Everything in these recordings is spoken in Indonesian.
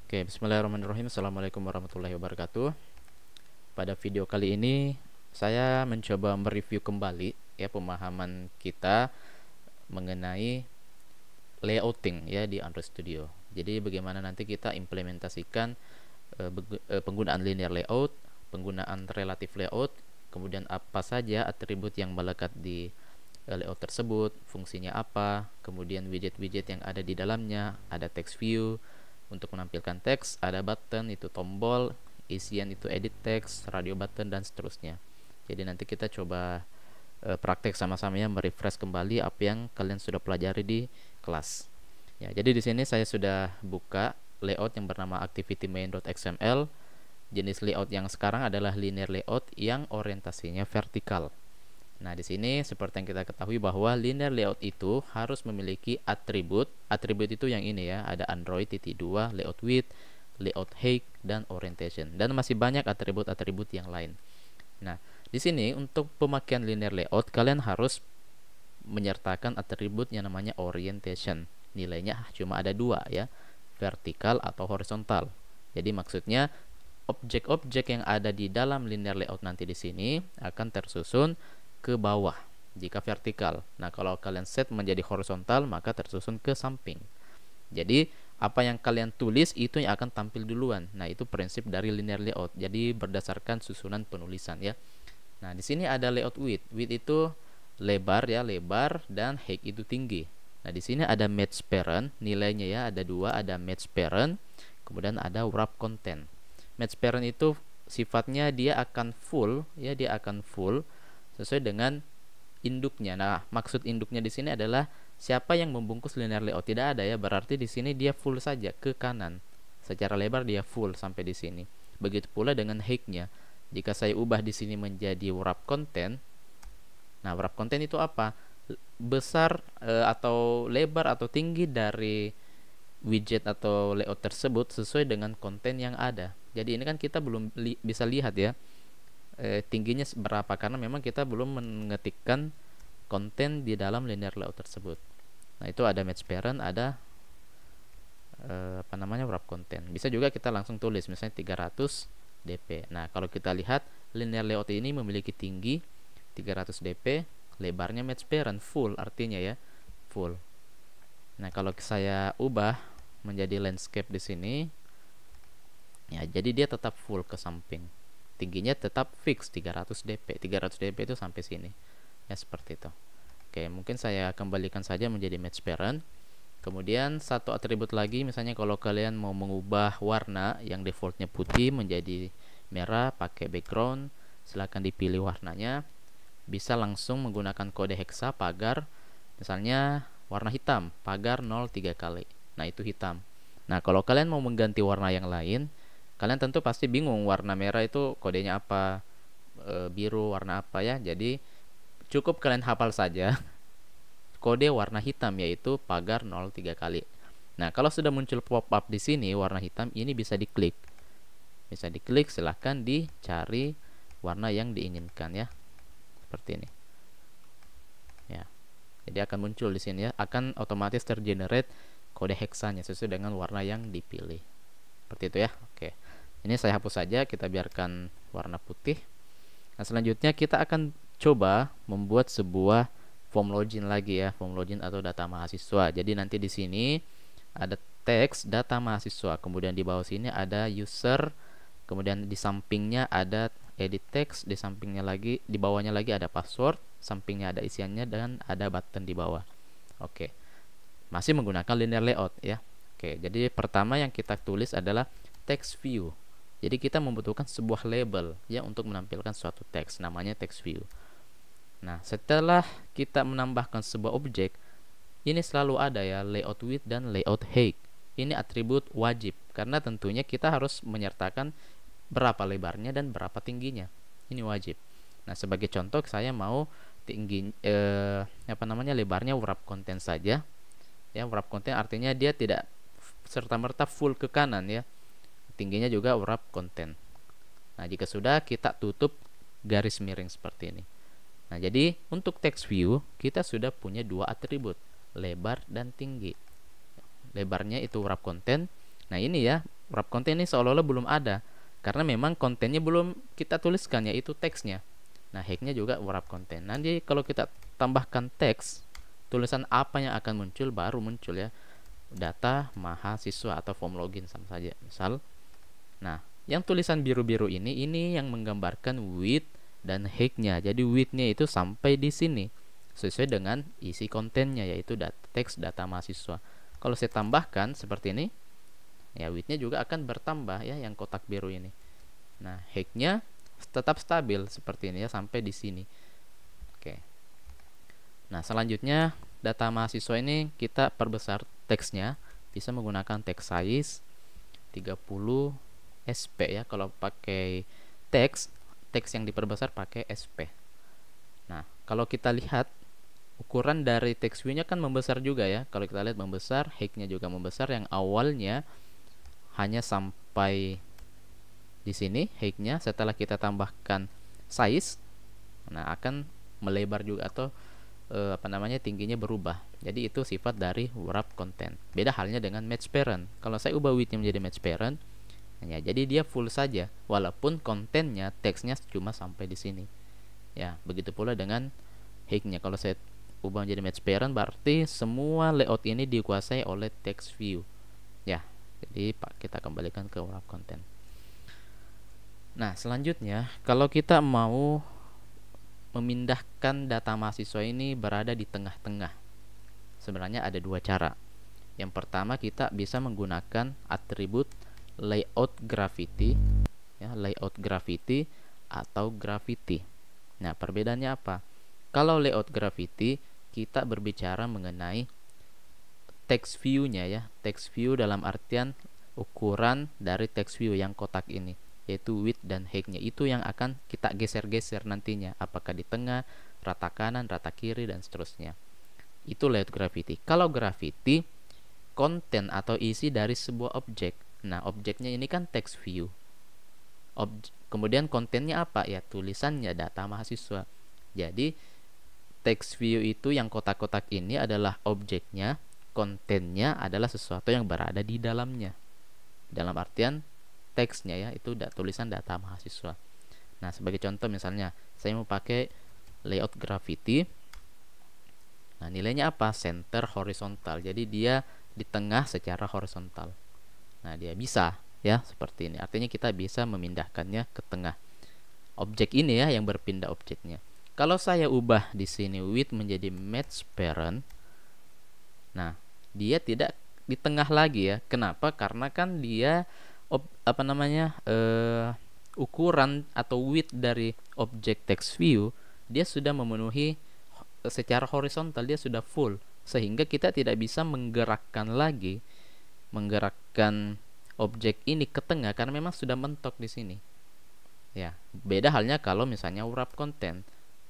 Oke, bismillahirrahmanirrahim. Assalamualaikum warahmatullahi wabarakatuh. Pada video kali ini saya mencoba mereview kembali ya pemahaman kita mengenai layouting ya di Android Studio. Jadi bagaimana nanti kita implementasikan penggunaan linear layout, penggunaan relative layout, kemudian apa saja atribut yang melekat di layout tersebut, fungsinya apa, kemudian widget-widget yang ada di dalamnya, ada text view untuk menampilkan teks, ada button itu tombol, isian itu edit text, radio button dan seterusnya. Jadi nanti kita coba praktek sama-sama ya, merefresh kembali apa yang kalian sudah pelajari di kelas. Ya, jadi di sini saya sudah buka layout yang bernama activity-main.xml. Jenis layout yang sekarang adalah linear layout yang orientasinya vertikal. Nah, di sini seperti yang kita ketahui bahwa linear layout itu harus memiliki atribut. Atribut itu yang ini ya, ada Android -2, layout width, layout height, dan orientation. Dan masih banyak atribut-atribut yang lain. Nah, di sini untuk pemakaian linear layout kalian harus menyertakan atribut yang namanya orientation. Nilainya cuma ada dua ya, vertikal atau horizontal. Jadi maksudnya objek-objek yang ada di dalam linear layout nanti di sini akan tersusun ke bawah jika vertikal. Nah, kalau kalian set menjadi horizontal maka tersusun ke samping. Jadi apa yang kalian tulis itu yang akan tampil duluan. Nah, itu prinsip dari linear layout. Jadi berdasarkan susunan penulisan ya. Nah, di sini ada layout width. Width itu lebar ya, lebar, dan height itu tinggi. Nah, di sini ada match parent, nilainya ya ada dua, ada match parent, kemudian ada wrap content. Match parent itu sifatnya dia akan full ya, dia akan full sesuai dengan induknya. Nah, maksud induknya di sini adalah siapa yang membungkus linear layout. Tidak ada ya, berarti di sini dia full saja ke kanan. Secara lebar dia full sampai di sini. Begitu pula dengan height-nya. Jika saya ubah di sini menjadi wrap content. Nah, wrap content itu apa? Besar atau lebar atau tinggi dari widget atau layout tersebut sesuai dengan konten yang ada. Jadi ini kan kita belum bisa lihat ya tingginya berapa karena memang kita belum mengetikkan konten di dalam linear layout tersebut. Nah, itu ada match parent, ada wrap content. Bisa juga kita langsung tulis misalnya 300 dp. Nah, kalau kita lihat linear layout ini memiliki tinggi 300 dp, lebarnya match parent full artinya ya, full. Nah, kalau saya ubah menjadi landscape di sini ya, jadi dia tetap full ke samping. Tingginya tetap fix 300 dp. 300 dp itu sampai sini. Ya, seperti itu. Oke, mungkin saya kembalikan saja menjadi match parent. Kemudian satu atribut lagi, misalnya kalau kalian mau mengubah warna yang defaultnya putih menjadi merah pakai background, silahkan dipilih warnanya. Bisa langsung menggunakan kode hexa pagar, misalnya warna hitam, pagar 03 kali. Nah, itu hitam. Nah, kalau kalian mau mengganti warna yang lain, kalian tentu pasti bingung warna merah itu kodenya apa, biru warna apa ya. Jadi cukup kalian hafal saja kode warna hitam yaitu pagar 03 kali. Nah, kalau sudah muncul pop-up di sini warna hitam ini bisa diklik. Bisa diklik, silahkan dicari warna yang diinginkan ya. Seperti ini. Ya. Jadi akan muncul di sini ya, akan otomatis tergenerate kode heksanya sesuai dengan warna yang dipilih. Seperti itu ya. Oke. Ini saya hapus saja, kita biarkan warna putih. Nah, selanjutnya kita akan coba membuat sebuah form login lagi ya, form login atau data mahasiswa. Jadi nanti di sini ada teks data mahasiswa, kemudian di bawah sini ada user, kemudian di sampingnya ada edit text, di sampingnya lagi, di bawahnya lagi ada password, sampingnya ada isiannya dan ada button di bawah. Oke. Masih menggunakan linear layout ya. Oke, jadi pertama yang kita tulis adalah text view. Jadi kita membutuhkan sebuah label ya untuk menampilkan suatu teks, namanya text view. Nah, setelah kita menambahkan sebuah objek, ini selalu ada ya layout width dan layout height. Ini atribut wajib karena tentunya kita harus menyertakan berapa lebarnya dan berapa tingginya. Ini wajib. Nah, sebagai contoh saya mau tinggi lebarnya wrap content saja. Ya, wrap content artinya dia tidak serta-merta full ke kanan ya. Tingginya juga wrap content. Nah, jika sudah kita tutup garis miring seperti ini. Nah, jadi untuk text view kita sudah punya dua atribut, lebar dan tinggi. Lebarnya itu wrap content. Nah, ini ya wrap content ini seolah-olah belum ada, karena memang kontennya belum kita tuliskan, yaitu teksnya. Nah, hacknya juga wrap content. Nanti kalau kita tambahkan teks, tulisan apa yang akan muncul, baru muncul ya data mahasiswa atau form login sama saja misal. Nah, yang tulisan biru-biru ini yang menggambarkan with dan hacknya. Jadi with-nya itu sampai di sini sesuai dengan isi kontennya, yaitu teks data mahasiswa. Kalau saya tambahkan seperti ini, ya with-nya juga akan bertambah ya, yang kotak biru ini. Nah, hacknya tetap stabil seperti ini ya, sampai di sini. Oke. Nah, selanjutnya data mahasiswa ini kita perbesar teksnya, bisa menggunakan text size 30 SP ya. Kalau pakai teks yang diperbesar pakai SP. Nah, kalau kita lihat ukuran dari text view-nya kan membesar juga ya. Kalau kita lihat membesar, hacknya juga membesar. Yang awalnya hanya sampai di sini hacknya, setelah kita tambahkan size, nah akan melebar juga, atau tingginya berubah. Jadi itu sifat dari wrap content. Beda halnya dengan match parent. Kalau saya ubah width-nya menjadi match parent, ya jadi dia full saja, walaupun kontennya teksnya cuma sampai di sini. Ya, begitu pula dengan hacknya. Kalau saya ubah menjadi match parent, berarti semua layout ini dikuasai oleh text view. Ya, jadi kita kembalikan ke wrap content. Nah, selanjutnya kalau kita mau memindahkan data mahasiswa ini berada di tengah-tengah, sebenarnya ada dua cara. Yang pertama, kita bisa menggunakan atribut layout gravity ya, layout gravity atau gravity. Nah, perbedaannya apa? Kalau layout gravity, kita berbicara mengenai text view-nya ya. Text view dalam artian ukuran dari text view yang kotak ini, yaitu width dan height-nya. Itu yang akan kita geser-geser nantinya, apakah di tengah, rata kanan, rata kiri, dan seterusnya. Itu layout gravity. Kalau gravity, konten atau isi dari sebuah objek. Nah, objeknya ini kan text view. Kemudian kontennya apa? Ya, tulisannya, data mahasiswa. Jadi, text view itu yang kotak-kotak ini adalah objeknya, kontennya adalah sesuatu yang berada di dalamnya. Dalam artian teksnya ya, itu tulisan data mahasiswa. Nah, sebagai contoh misalnya saya mau pakai layout gravity. Nah, nilainya apa? Center horizontal. Jadi dia di tengah secara horizontal. Nah, dia bisa ya seperti ini. Artinya kita bisa memindahkannya ke tengah. Objek ini ya yang berpindah objeknya. Kalau saya ubah di sini width menjadi match parent, nah dia tidak di tengah lagi ya. Kenapa? Karena kan dia ukuran atau width dari objek text view dia sudah memenuhi secara horizontal, dia sudah full, sehingga kita tidak bisa menggerakkan objek ini ke tengah karena memang sudah mentok di sini. Ya, beda halnya kalau misalnya wrap content.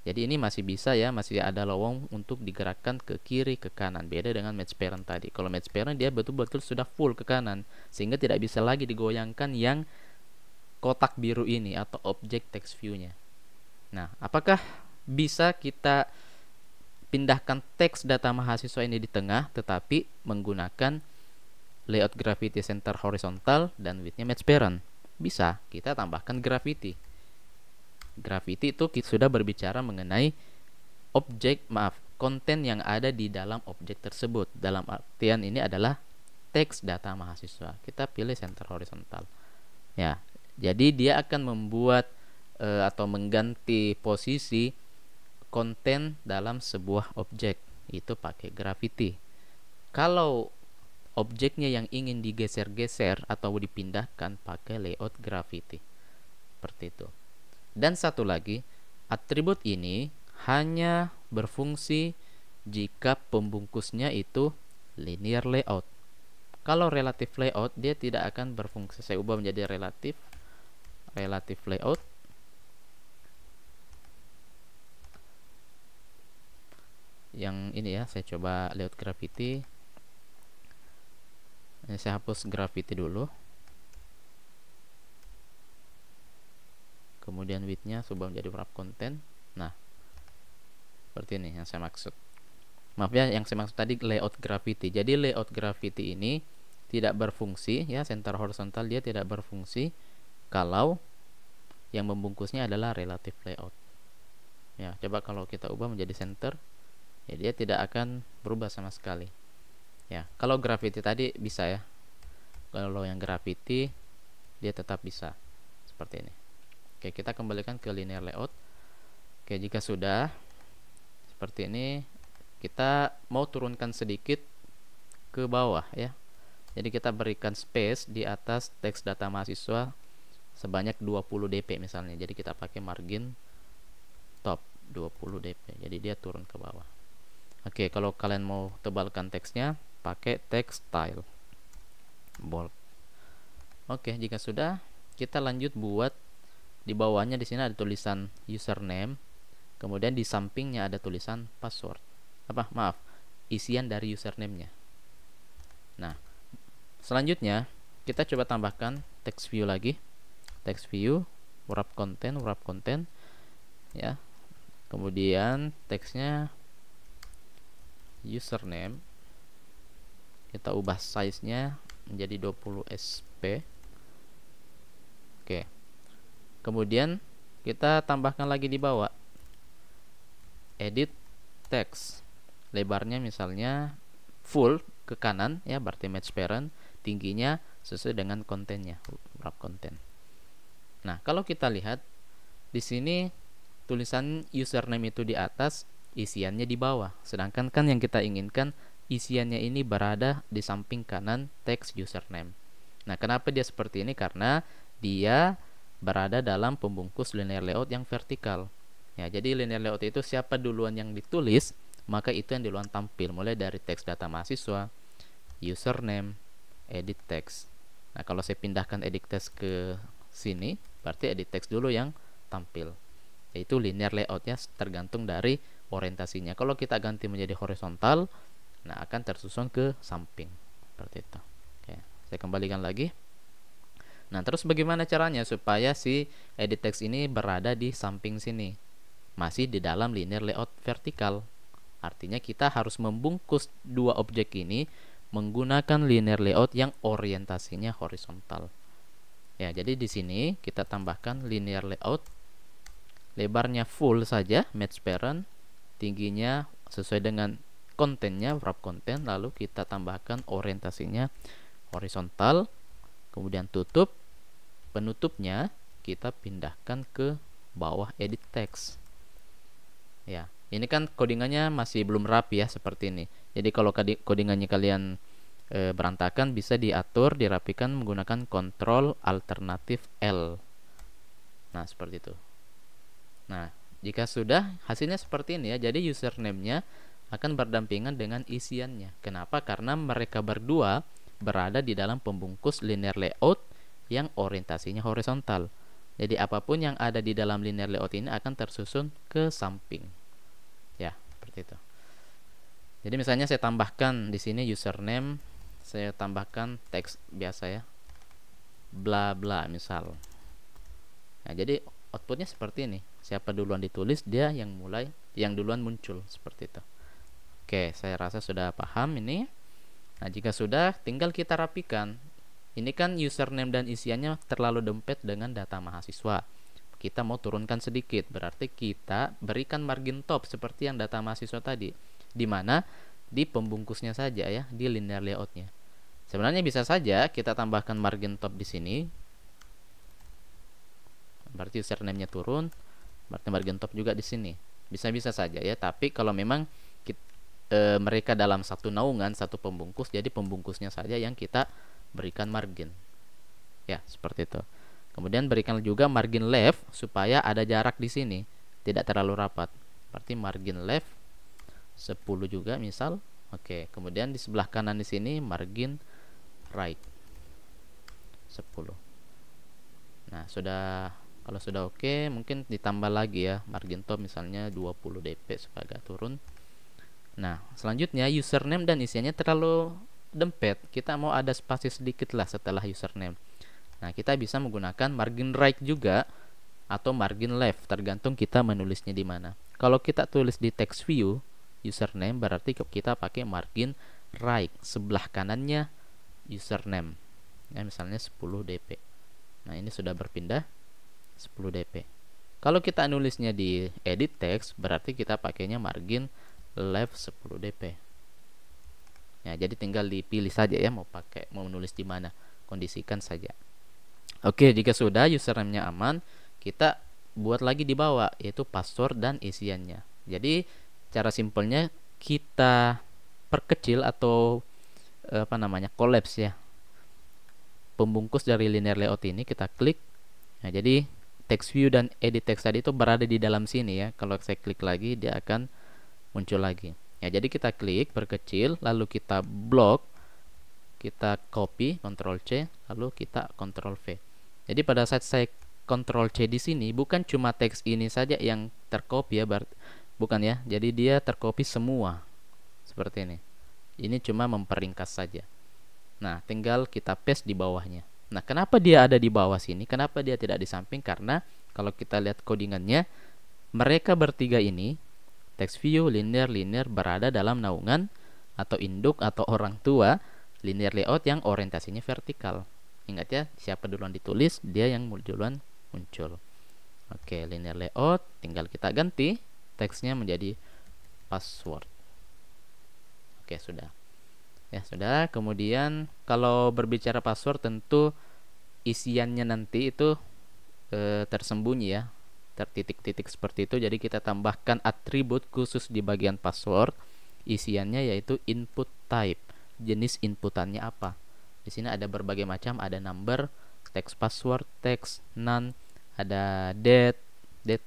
Jadi ini masih bisa ya, masih ada lowong untuk digerakkan ke kiri, ke kanan. Beda dengan match parent tadi. Kalau match parent dia betul-betul sudah full ke kanan, sehingga tidak bisa lagi digoyangkan yang kotak biru ini atau objek text view-nya. Nah, apakah bisa kita pindahkan teks data mahasiswa ini di tengah tetapi menggunakan layout gravity center horizontal dan width-nya match parent? Bisa. Kita tambahkan gravity. Gravity itu kita sudah berbicara mengenai konten yang ada di dalam objek tersebut. Dalam artian ini adalah teks data mahasiswa. Kita pilih center horizontal. Ya, jadi dia akan membuat atau mengganti posisi konten dalam sebuah objek. Itu pakai gravity. Kalau objeknya yang ingin digeser-geser atau dipindahkan, pakai layout gravity. Seperti itu. Dan satu lagi, atribut ini hanya berfungsi jika pembungkusnya itu linear layout. Kalau relative layout, dia tidak akan berfungsi. Saya ubah menjadi relative layout. Yang ini ya, saya coba layout gravity. Ini saya hapus gravity dulu. Kemudian width-nya coba menjadi wrap content. Nah, seperti ini yang saya maksud. Maaf ya, yang saya maksud tadi layout gravity. Jadi layout gravity ini tidak berfungsi ya, center horizontal dia tidak berfungsi kalau yang membungkusnya adalah relative layout. Ya, coba kalau kita ubah menjadi center, ya dia tidak akan berubah sama sekali. Ya, kalau gravity tadi bisa ya. Kalau yang gravity dia tetap bisa seperti ini. Oke, kita kembalikan ke linear layout. Oke, jika sudah seperti ini, kita mau turunkan sedikit ke bawah ya. Jadi kita berikan space di atas teks data mahasiswa sebanyak 20 dp misalnya. Jadi kita pakai margin top 20 dp. Jadi dia turun ke bawah. Oke, kalau kalian mau tebalkan teksnya, pakai text style bold. Oke, jika sudah, kita lanjut buat di bawahnya. Di sini ada tulisan username, kemudian di sampingnya ada tulisan password. Isian dari username-nya. Nah, selanjutnya kita coba tambahkan text view lagi. Text view, wrap content ya. Kemudian teksnya username. Kita ubah size-nya menjadi 20 sp. Oke. Kemudian kita tambahkan lagi di bawah edit text. Lebarnya misalnya full ke kanan ya, berarti match parent. Tingginya sesuai dengan kontennya, wrap content. Nah, kalau kita lihat di sini tulisan username itu di atas, isiannya di bawah. Sedangkan kan yang kita inginkan isiannya ini berada di samping kanan teks username. Nah, kenapa dia seperti ini? Karena dia berada dalam pembungkus linear layout yang vertikal. Ya, jadi linear layout itu siapa duluan yang ditulis, maka itu yang duluan tampil, mulai dari teks data mahasiswa, username, edit text. Nah, kalau saya pindahkan edit text ke sini, berarti edit text dulu yang tampil. Yaitu linear layoutnya tergantung dari orientasinya. Kalau kita ganti menjadi horizontal, nah akan tersusun ke samping seperti itu. Oke, saya kembalikan lagi. Nah, terus bagaimana caranya supaya si edit text ini berada di samping sini? Masih di dalam linear layout vertikal. Artinya kita harus membungkus dua objek ini menggunakan linear layout yang orientasinya horizontal. Ya, jadi di sini kita tambahkan linear layout. Lebarnya full saja, match parent. Tingginya sesuai dengan kontennya, wrap content. Lalu kita tambahkan orientasinya horizontal. Kemudian tutup. Penutupnya kita pindahkan ke bawah edit text. Ya, ini kan codingannya masih belum rapi ya, seperti ini. Jadi kalau codingannya kalian berantakan, bisa diatur, dirapikan menggunakan Ctrl Alternatif L. Nah, seperti itu. Nah, jika sudah, hasilnya seperti ini ya. Jadi username-nya akan berdampingan dengan isiannya. Kenapa? Karena mereka berdua berada di dalam pembungkus linear layout yang orientasinya horizontal. Jadi apapun yang ada di dalam linear layout ini akan tersusun ke samping. Ya, seperti itu. Jadi misalnya saya tambahkan di sini username, saya tambahkan teks biasa ya, bla bla misal. Nah, jadi outputnya seperti ini. Siapa duluan ditulis, dia yang duluan muncul, seperti itu. Oke, saya rasa sudah paham ini. Nah, jika sudah, tinggal kita rapikan. Ini kan username dan isiannya terlalu dempet dengan data mahasiswa. Kita mau turunkan sedikit, berarti kita berikan margin top seperti yang data mahasiswa tadi, di mana di pembungkusnya saja ya, di linear layoutnya. Sebenarnya bisa saja kita tambahkan margin top di sini, berarti username-nya turun, berarti margin top juga di sini. Bisa-bisa saja ya, tapi kalau memang mereka dalam satu naungan, satu pembungkus, jadi pembungkusnya saja yang kita berikan margin. Ya, seperti itu. Kemudian berikan juga margin left supaya ada jarak di sini, tidak terlalu rapat. Berarti margin left 10 juga misal. Oke, kemudian di sebelah kanan di sini margin right 10. Nah, kalau sudah oke, mungkin ditambah lagi ya margin top misalnya 20 dp supaya agak turun. Nah, selanjutnya username dan isiannya terlalu dempet. Kita mau ada spasi sedikit lah setelah username. Nah, kita bisa menggunakan margin right juga atau margin left, tergantung kita menulisnya di mana. Kalau kita tulis di text view username, berarti kita pakai margin right, sebelah kanannya username ya, misalnya 10 dp. Nah, ini sudah berpindah 10 dp. Kalau kita nulisnya di edit text, berarti kita pakainya margin left 10 dp. Ya, jadi tinggal dipilih saja ya mau menulis di mana, kondisikan saja. Oke, jika sudah username-nya aman, kita buat lagi di bawah, yaitu password dan isiannya. Jadi cara simpelnya kita perkecil atau collapse ya, pembungkus dari linear layout ini kita klik. Nah, jadi text view dan edit text tadi itu berada di dalam sini ya. Kalau saya klik lagi, dia akan muncul lagi. Ya, jadi kita klik perkecil, lalu kita blok, kita copy, Ctrl C, lalu kita Ctrl V. Jadi pada saat saya Ctrl C di sini, bukan cuma teks ini saja yang tercopy ya, bukan ya. Jadi dia tercopy semua seperti ini. Ini cuma memperingkas saja. Nah, tinggal kita paste di bawahnya. Nah, kenapa dia ada di bawah sini? Kenapa dia tidak di samping? Karena kalau kita lihat codingannya, mereka bertiga ini, text view, linear berada dalam naungan atau induk atau orang tua linear layout yang orientasinya vertikal. Ingat ya, siapa duluan ditulis, dia yang duluan muncul. Oke, linear layout, tinggal kita ganti teksnya menjadi password. Oke, sudah. Ya, sudah. Kemudian kalau berbicara password, tentu isiannya nanti itu tersembunyi ya, tertitik-titik seperti itu. Jadi kita tambahkan atribut khusus di bagian password. Isiannya yaitu input type. Jenis inputannya apa? Di sini ada berbagai macam, ada number, text password, text, none, ada date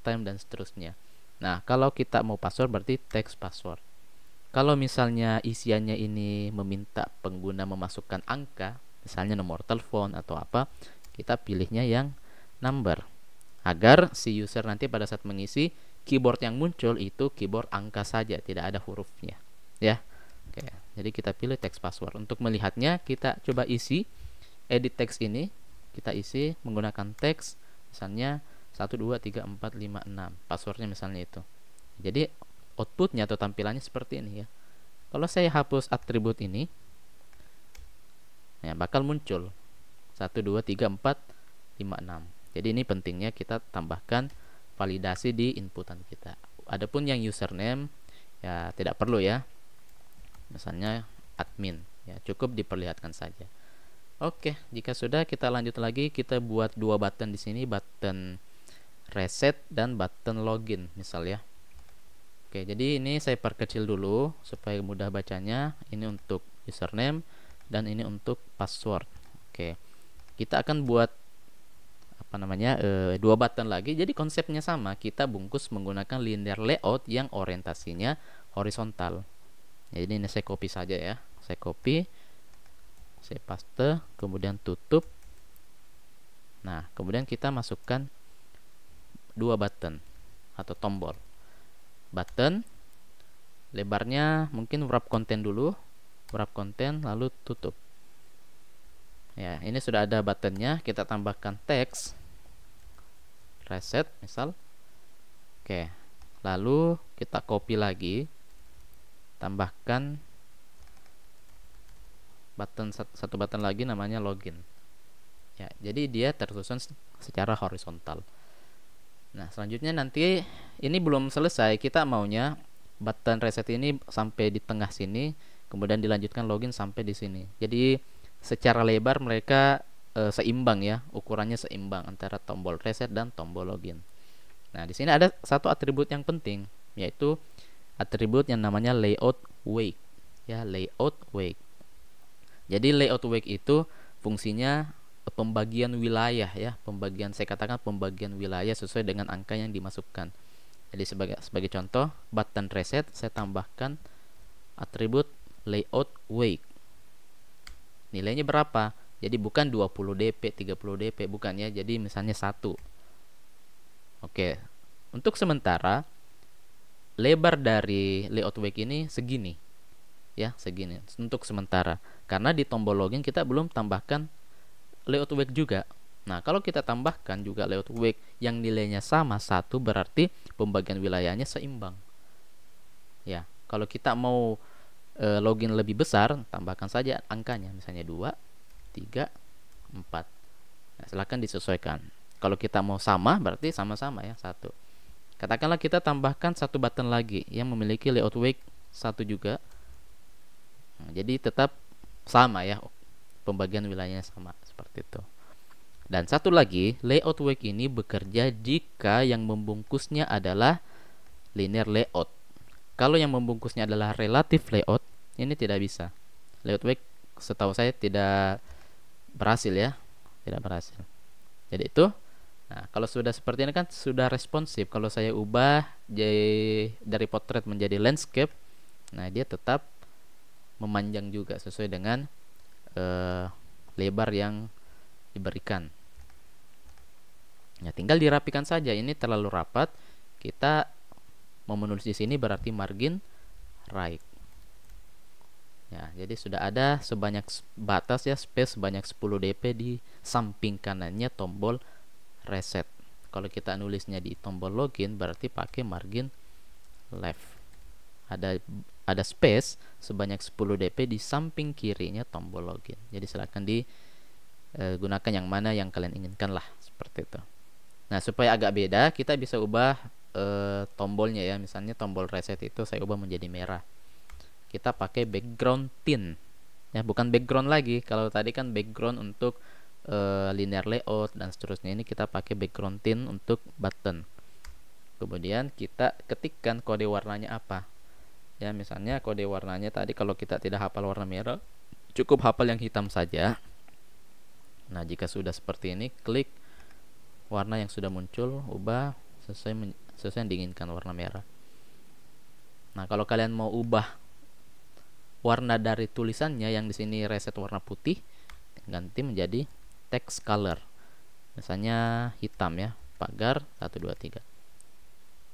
time dan seterusnya. Nah, kalau kita mau password berarti text password. Kalau misalnya isiannya ini meminta pengguna memasukkan angka, misalnya nomor telepon atau apa, kita pilihnya yang number, agar si user nanti pada saat mengisi, keyboard yang muncul itu keyboard angka saja, tidak ada hurufnya ya. Oke, jadi kita pilih text password. Untuk melihatnya, kita coba isi edit text ini, kita isi menggunakan teks misalnya 1 2 3 4 5 6, passwordnya misalnya itu. Jadi outputnya atau tampilannya seperti ini ya. Kalau saya hapus atribut ini, ya bakal muncul 1 2 3 4 5 6. Jadi ini pentingnya kita tambahkan validasi di inputan kita. Adapun yang username ya tidak perlu ya. Misalnya admin ya, cukup diperlihatkan saja. Oke, jika sudah kita lanjut lagi, kita buat dua button di sini, button reset dan button login misal ya. Oke, jadi ini saya perkecil dulu supaya mudah bacanya. Ini untuk username dan ini untuk password. Oke, kita akan buat dua button lagi. Jadi konsepnya sama, kita bungkus menggunakan linear layout yang orientasinya horizontal. Jadi ini saya copy saja ya, saya copy, saya paste, kemudian tutup. Nah, kemudian kita masukkan dua button atau tombol. Button lebarnya mungkin wrap konten dulu, wrap konten lalu tutup. Ya, ini sudah ada buttonnya, kita tambahkan teks reset misal. Oke, lalu kita copy lagi, tambahkan satu button lagi namanya login. Ya, jadi dia tersusun secara horizontal. Nah, selanjutnya nanti ini belum selesai, kita maunya button reset ini sampai di tengah sini, kemudian dilanjutkan login sampai di sini. Jadi secara lebar mereka seimbang ya, ukurannya seimbang antara tombol reset dan tombol login. Nah, di sini ada satu atribut yang penting, yaitu atribut yang namanya layout wake ya, layout wake. Jadi layout wake itu fungsinya pembagian wilayah ya, saya katakan pembagian wilayah sesuai dengan angka yang dimasukkan. Jadi sebagai contoh, button reset saya tambahkan atribut layout wake. Nilainya berapa? Jadi bukan 20 dp, 30 dp, bukan ya. Jadi misalnya 1. Oke. Untuk sementara lebar dari layout wake ini segini. Ya, segini untuk sementara. Karena di tombol login kita belum tambahkan layout wake juga. Nah, kalau kita tambahkan juga layout wake yang nilainya sama 1, berarti pembagian wilayahnya seimbang. Ya, kalau kita mau login lebih besar, tambahkan saja angkanya, misalnya 2. 3, 4. Nah, silahkan disesuaikan. Kalau kita mau sama, berarti sama-sama ya, 1. Katakanlah kita tambahkan satu button lagi yang memiliki layout wake 1 juga. Nah, jadi tetap sama ya, pembagian wilayahnya sama seperti itu. Dan satu lagi, layout wake ini bekerja jika yang membungkusnya adalah linear layout. Kalau yang membungkusnya adalah relative layout, ini tidak bisa. Layout wake setahu saya tidak berhasil ya, tidak berhasil. Jadi itu. Nah, kalau sudah seperti ini kan sudah responsif. Kalau saya ubah dari portrait menjadi landscape, nah dia tetap memanjang juga sesuai dengan lebar yang diberikan. Ya, tinggal dirapikan saja. Ini terlalu rapat. Kita mau menulis di sini berarti margin right. Ya, jadi sudah ada sebanyak batas ya, space sebanyak 10 dp di samping kanannya tombol reset. Kalau kita nulisnya di tombol login berarti pakai margin left. Ada space sebanyak 10 dp di samping kirinya tombol login. Jadi silakan digunakan yang mana yang kalian inginkan lah, seperti itu. Nah, supaya agak beda, kita bisa ubah tombolnya ya. Misalnya tombol reset itu saya ubah menjadi merah. Kita pakai background tint ya, bukan background lagi. Kalau tadi kan background untuk linear layout dan seterusnya, ini kita pakai background tint untuk button. Kemudian kita ketikkan kode warnanya apa ya. Misalnya kode warnanya tadi, kalau kita tidak hafal warna merah, cukup hafal yang hitam saja. Nah, jika sudah seperti ini, klik warna yang sudah muncul, ubah sesuai yang diinginkan, warna merah. Nah, kalau kalian mau ubah warna dari tulisannya yang di sini reset warna putih, ganti menjadi text color. Misalnya hitam ya, pagar 1 2 3.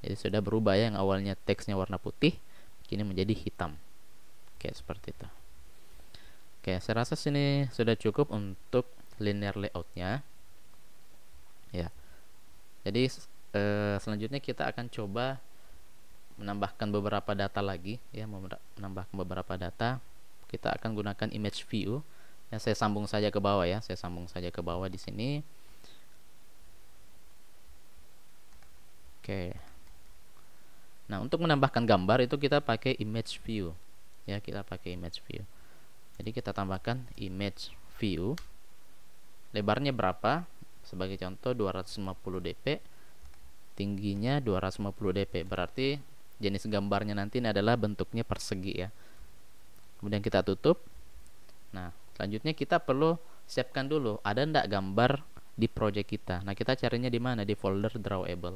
Jadi sudah berubah ya, yang awalnya teksnya warna putih kini menjadi hitam. Oke, seperti itu. Oke, saya rasa sini sudah cukup untuk linear layoutnya. Ya. Jadi selanjutnya kita akan coba menambahkan beberapa data lagi ya, menambahkan beberapa data. Kita akan gunakan image view ya. Saya sambung saja ke bawah ya, saya sambung saja ke bawah di sini. Oke. Nah, untuk menambahkan gambar itu kita pakai image view ya, kita pakai image view. Jadi kita tambahkan image view. Lebarnya berapa? Sebagai contoh 250 dp, tingginya 250 dp. Berarti jenis gambarnya nanti ini adalah bentuknya persegi ya. Kemudian kita tutup. Nah, selanjutnya kita perlu siapkan dulu ada ndak gambar di project kita. Nah, kita carinya di mana? Di folder drawable.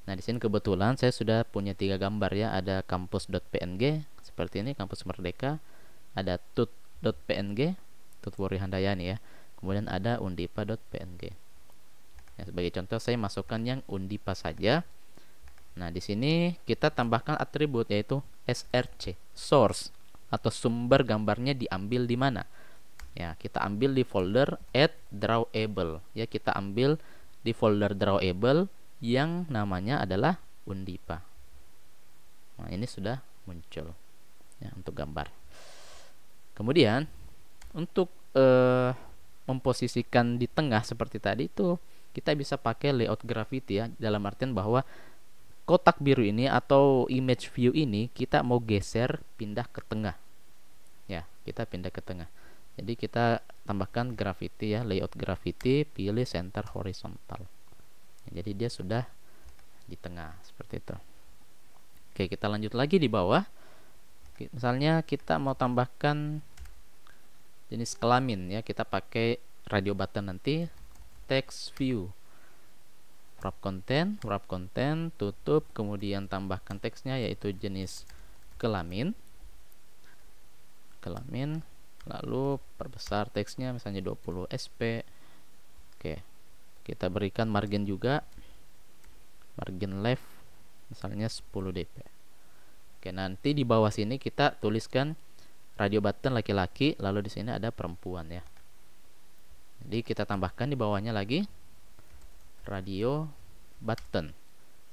Nah, di sini kebetulan saya sudah punya 3 gambar ya. Ada kampus.png seperti ini, kampus Merdeka. Ada tut.png, Tutwori Handayani ya. Kemudian ada undipa.png. Ya, sebagai contoh saya masukkan yang undipa saja. Nah, di sini kita tambahkan atribut yaitu src, source atau sumber gambarnya diambil di mana? Ya, kita ambil di folder @drawable. Ya, kita ambil di folder drawable yang namanya adalah undipa. Nah, ini sudah muncul ya untuk gambar. Kemudian untuk memposisikan di tengah seperti tadi itu kita bisa pakai layout gravity ya, dalam artian bahwa kotak biru ini atau image view ini kita mau geser pindah ke tengah ya, kita pindah ke tengah. Jadi kita tambahkan gravity ya, layout gravity, pilih center horizontal. Jadi dia sudah di tengah seperti itu. Oke, kita lanjut lagi di bawah. Misalnya kita mau tambahkan jenis kelamin ya, kita pakai radio button nanti, text view, wrap content, tutup, kemudian tambahkan teksnya yaitu jenis kelamin, lalu perbesar teksnya misalnya 20 sp. Oke, kita berikan margin juga, margin left misalnya 10 dp. Oke, nanti di bawah sini kita tuliskan radio button laki-laki, lalu di sini ada perempuan ya. Jadi kita tambahkan di bawahnya lagi radio button.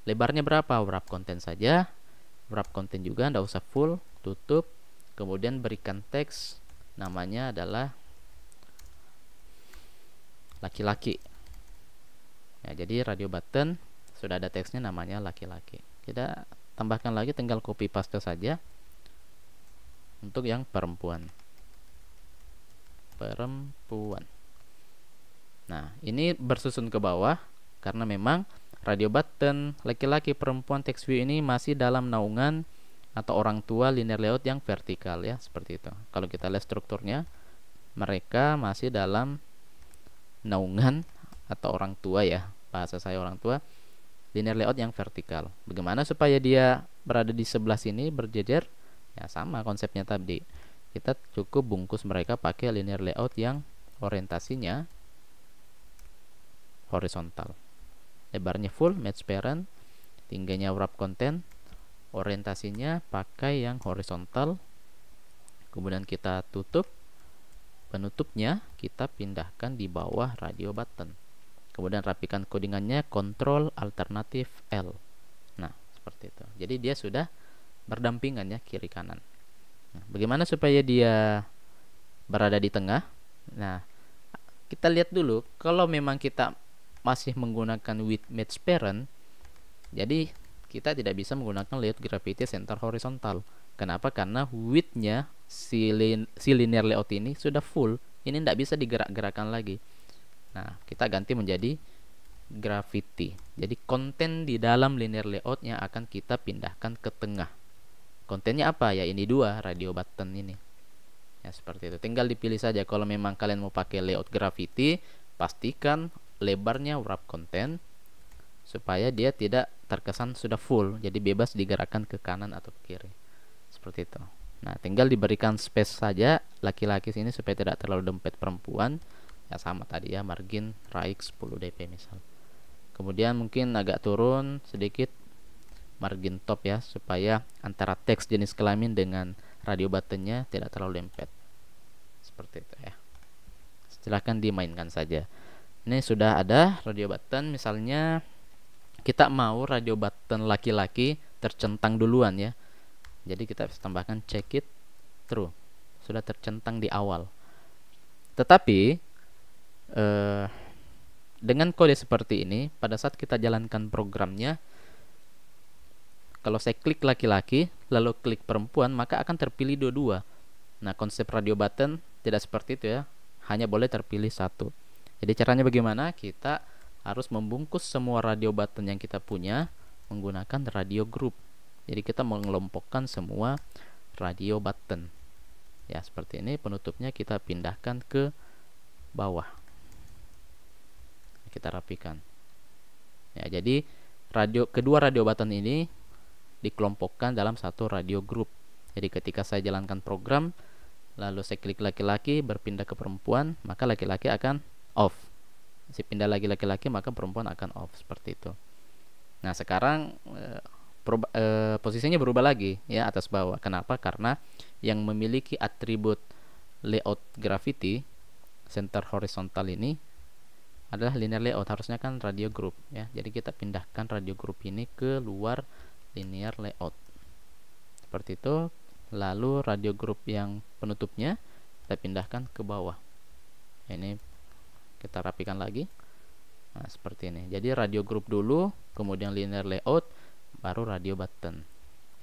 Lebarnya berapa? Wrap content saja. Wrap content juga, tidak usah full. Tutup. Kemudian berikan teks, namanya adalah laki-laki. Ya, jadi radio button sudah ada teksnya namanya laki-laki. Kita tambahkan lagi, tinggal copy paste saja untuk yang perempuan. Nah, ini bersusun ke bawah karena memang radio button laki-laki perempuan text view ini masih dalam naungan atau orang tua linear layout yang vertikal ya, seperti itu. Kalau kita lihat strukturnya, mereka masih dalam naungan atau orang tua ya, bahasa saya orang tua, linear layout yang vertikal. Bagaimana supaya dia berada di sebelah sini berjejer? Ya sama konsepnya tadi. Kita cukup bungkus mereka pakai linear layout yang orientasinya horizontal. Lebarnya full, match parent, tingginya wrap content, orientasinya pakai yang horizontal. Kemudian kita tutup. Penutupnya kita pindahkan di bawah radio button. Kemudian rapikan codingannya Ctrl alternatif L. Nah, seperti itu. Jadi dia sudah berdampingan ya, kiri kanan. Nah, bagaimana supaya dia berada di tengah? Nah, kita lihat dulu. Kalau memang kita masih menggunakan with match parent, jadi kita tidak bisa menggunakan layout gravity center horizontal. Kenapa? Karena width-nya si linear layout ini sudah full. Ini tidak bisa digerak-gerakkan lagi. Nah, kita ganti menjadi gravity. Jadi konten di dalam linear layout-nya akan kita pindahkan ke tengah. Kontennya apa? Ya ini dua radio button ini. Ya seperti itu. Tinggal dipilih saja. Kalau memang kalian mau pakai layout gravity, pastikan lebarnya wrap content supaya dia tidak terkesan sudah full. Jadi bebas digerakkan ke kanan atau ke kiri. Seperti itu. Nah, tinggal diberikan space saja laki-laki sini supaya tidak terlalu dempet perempuan. Ya sama tadi ya, margin right 10 dp misal. Kemudian mungkin agak turun sedikit margin top ya, supaya antara teks jenis kelamin dengan radio buttonnya tidak terlalu dempet. Seperti itu ya. Silahkan dimainkan saja. Ini sudah ada radio button. Misalnya kita mau radio button laki-laki tercentang duluan ya. Jadi kita bisa tambahkan check it true. Sudah tercentang di awal. Tetapi dengan kode seperti ini, pada saat kita jalankan programnya, kalau saya klik laki-laki lalu klik perempuan, maka akan terpilih dua-dua. Nah, konsep radio button tidak seperti itu ya, hanya boleh terpilih satu. Jadi caranya bagaimana? Kita harus membungkus semua radio button yang kita punya menggunakan radio group. Jadi kita mengelompokkan semua radio button. Ya, seperti ini. Penutupnya kita pindahkan ke bawah. Kita rapikan. Ya, jadi kedua radio button ini dikelompokkan dalam satu radio group. Jadi ketika saya jalankan program, lalu saya klik laki-laki berpindah ke perempuan, maka laki-laki akan off. Si pindah lagi laki-laki, maka perempuan akan off, seperti itu. Nah, sekarang posisinya berubah lagi ya, atas bawah. Kenapa? Karena yang memiliki atribut layout gravity center horizontal ini adalah linear layout, harusnya kan radio group ya. Jadi kita pindahkan radio group ini ke luar linear layout. Seperti itu. Lalu radio group yang penutupnya kita pindahkan ke bawah. Ini kita rapikan lagi. Nah, seperti ini. Jadi radio group dulu, kemudian linear layout, baru radio button.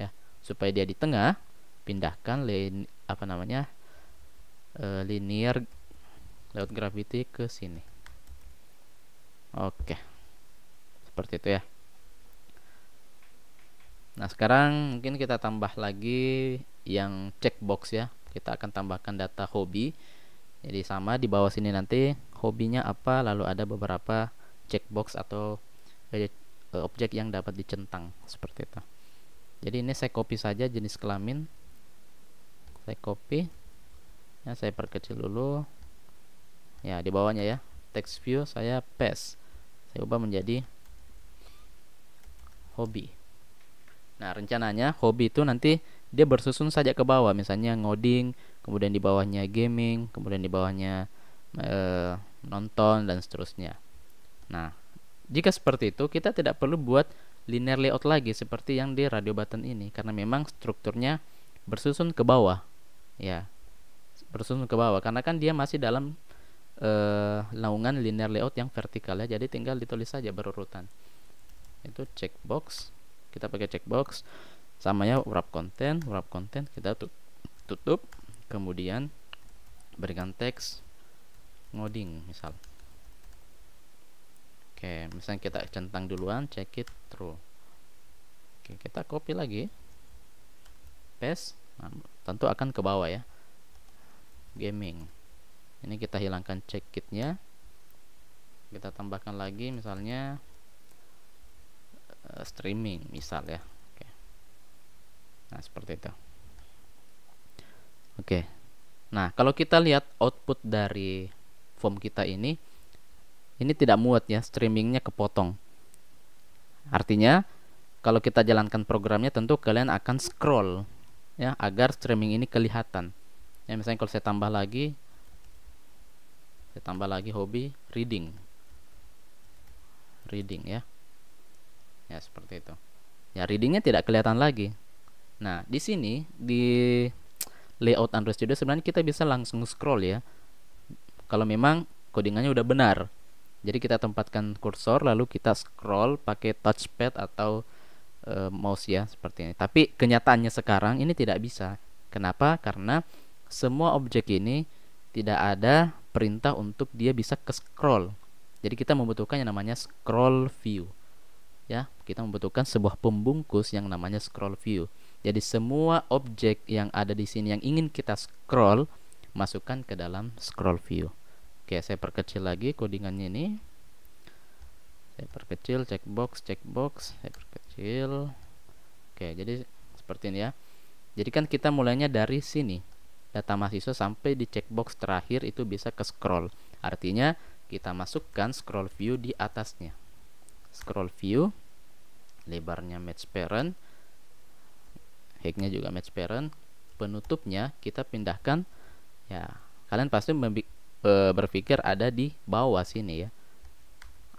Ya, supaya dia di tengah, pindahkan linear layout gravity ke sini. Oke. Seperti itu ya. Nah, sekarang mungkin kita tambah lagi yang checkbox ya. Kita akan tambahkan data hobi. Jadi sama di bawah sini nanti hobinya apa, lalu ada beberapa checkbox atau objek yang dapat dicentang seperti itu. Jadi ini saya copy saja jenis kelamin. Saya copy. Ya, saya perkecil dulu. Ya, di bawahnya ya. Text view saya paste. Saya ubah menjadi hobi. Nah, rencananya hobi itu nanti dia bersusun saja ke bawah, misalnya ngoding, kemudian di bawahnya gaming, kemudian di bawahnya nonton dan seterusnya. Nah, jika seperti itu kita tidak perlu buat linear layout lagi seperti yang di radio button ini, karena memang strukturnya bersusun ke bawah. Ya, bersusun ke bawah karena kan dia masih dalam naungan linear layout yang vertikal ya. Jadi tinggal ditulis saja berurutan. Itu checkbox, kita pakai checkbox. Sama ya, wrap content kita tutup, kemudian berikan teks ngoding misal. Oke, misalnya kita centang duluan, check it true. Oke, kita copy lagi, paste. Nah, tentu akan ke bawah ya. Gaming. Ini kita hilangkan check it-nya. Kita tambahkan lagi misalnya streaming misal ya. Oke. Nah, seperti itu. Oke. Nah, kalau kita lihat output dari form kita ini tidak muat ya, streamingnya kepotong. Artinya kalau kita jalankan programnya tentu kalian akan scroll ya agar streaming ini kelihatan. Ya, misalnya kalau saya tambah lagi hobi reading ya. Ya, seperti itu. Ya, readingnya tidak kelihatan lagi. Nah, di sini di layout Android Studio sebenarnya kita bisa langsung scroll ya. Kalau memang codingannya udah benar. Jadi kita tempatkan kursor lalu kita scroll pakai touchpad atau mouse ya, seperti ini. Tapi kenyataannya sekarang ini tidak bisa. Kenapa? Karena semua objek ini tidak ada perintah untuk dia bisa ke scroll. Jadi kita membutuhkan yang namanya scroll view. Ya, kita membutuhkan sebuah pembungkus yang namanya scroll view. Jadi semua objek yang ada di sini yang ingin kita scroll, masukkan ke dalam scroll view. Oke, saya perkecil lagi codingannya ini. Saya perkecil checkbox, saya perkecil. Oke, jadi seperti ini ya. Jadi kan kita mulainya dari sini, data mahasiswa, sampai di checkbox terakhir itu bisa ke scroll. Artinya kita masukkan scroll view di atasnya. Scroll view, lebarnya match parent, height-nya juga match parent, penutupnya kita pindahkan ya. Kalian pasti berpikir ada di bawah sini ya,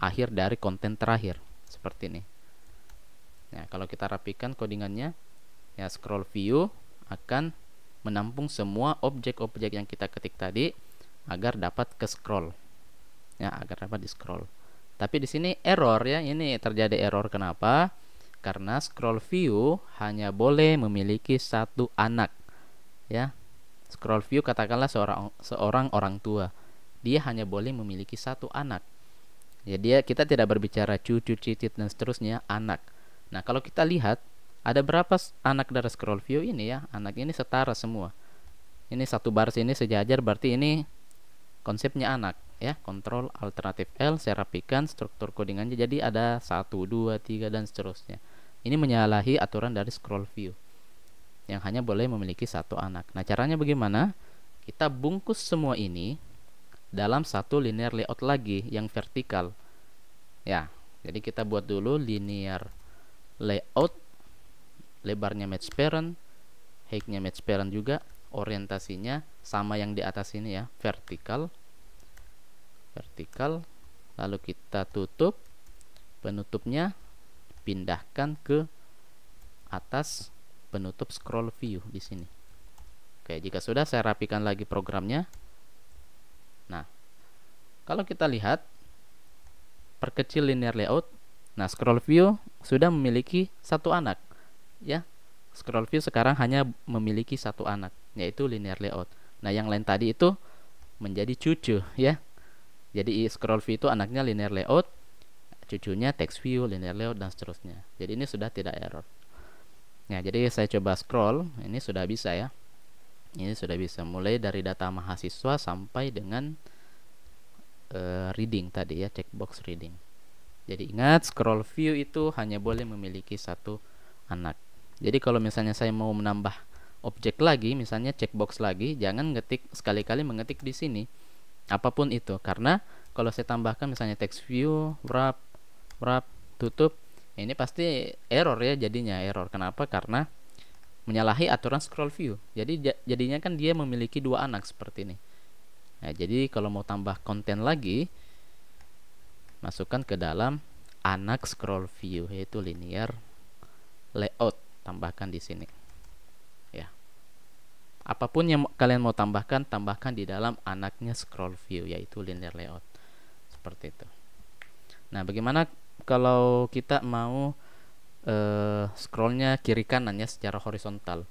akhir dari konten terakhir, seperti ini. Nah, kalau kita rapikan codingannya ya, scroll view akan menampung semua objek-objek yang kita ketik tadi agar dapat ke scroll ya, agar dapat di scroll. Tapi di sini error ya, ini terjadi error. Kenapa? Karena scroll view hanya boleh memiliki satu anak ya. Scroll view katakanlah seorang orang tua, dia hanya boleh memiliki satu anak. Ya, kita tidak berbicara cucu, cicit dan seterusnya, anak. Nah, kalau kita lihat ada berapa anak dari scroll view ini ya, anak ini setara semua. Ini satu baris ini sejajar, berarti ini konsepnya anak ya. Ctrl alternatif L, saya rapikan struktur codingannya jadi ada 1, 2, 3 dan seterusnya. Ini menyalahi aturan dari scroll view yang hanya boleh memiliki satu anak. Nah, caranya bagaimana? Kita bungkus semua ini dalam satu linear layout lagi yang vertikal ya. Jadi kita buat dulu linear layout, lebarnya match parent, height-nya match parent juga, orientasinya sama yang di atas ini ya, vertikal, lalu kita tutup, penutupnya pindahkan ke atas penutup scroll view di sini. Oke, jika sudah, saya rapikan lagi programnya. Nah, kalau kita lihat perkecil linear layout, nah scroll view sudah memiliki satu anak ya. Scroll view sekarang hanya memiliki satu anak, yaitu linear layout. Nah, yang lain tadi itu menjadi cucu ya. Jadi scroll view itu anaknya linear layout, cucunya text view, linear layout dan seterusnya. Jadi ini sudah tidak error. Nah, jadi saya coba scroll, ini sudah bisa ya. Ini sudah bisa mulai dari data mahasiswa sampai dengan reading tadi ya, checkbox reading. Jadi ingat, scroll view itu hanya boleh memiliki satu anak. Jadi kalau misalnya saya mau menambah objek lagi, misalnya checkbox lagi, jangan ngetik sekali-kali mengetik di sini apapun itu, karena kalau saya tambahkan misalnya text view, wrap, tutup, ini pasti error ya, jadinya error. Kenapa? Karena menyalahi aturan scroll view. Jadi jadinya kan dia memiliki dua anak seperti ini. Nah, jadi kalau mau tambah konten lagi, masukkan ke dalam anak scroll view, yaitu linear layout, tambahkan di sini ya. apapun yang kalian mau tambahkan, tambahkan di dalam anaknya scroll view, yaitu linear layout. Seperti itu. Nah, bagaimana kalau kita mau scrollnya kiri kanan ya secara horizontal?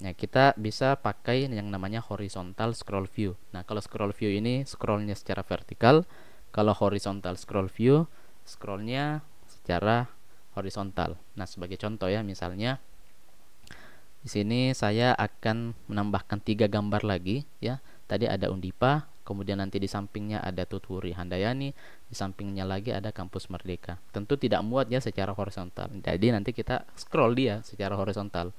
Nah, kita bisa pakai yang namanya horizontal scroll view. Nah, kalau scroll view ini scrollnya secara vertikal, kalau horizontal scroll view scrollnya secara horizontal. Nah, sebagai contoh ya, misalnya di sini saya akan menambahkan 3 gambar lagi ya. Tadi ada Undipa, kemudian nanti di sampingnya ada Tutwuri Handayani, di sampingnya lagi ada Kampus Merdeka. Tentu tidak muat ya secara horizontal. Jadi nanti kita scroll dia secara horizontal.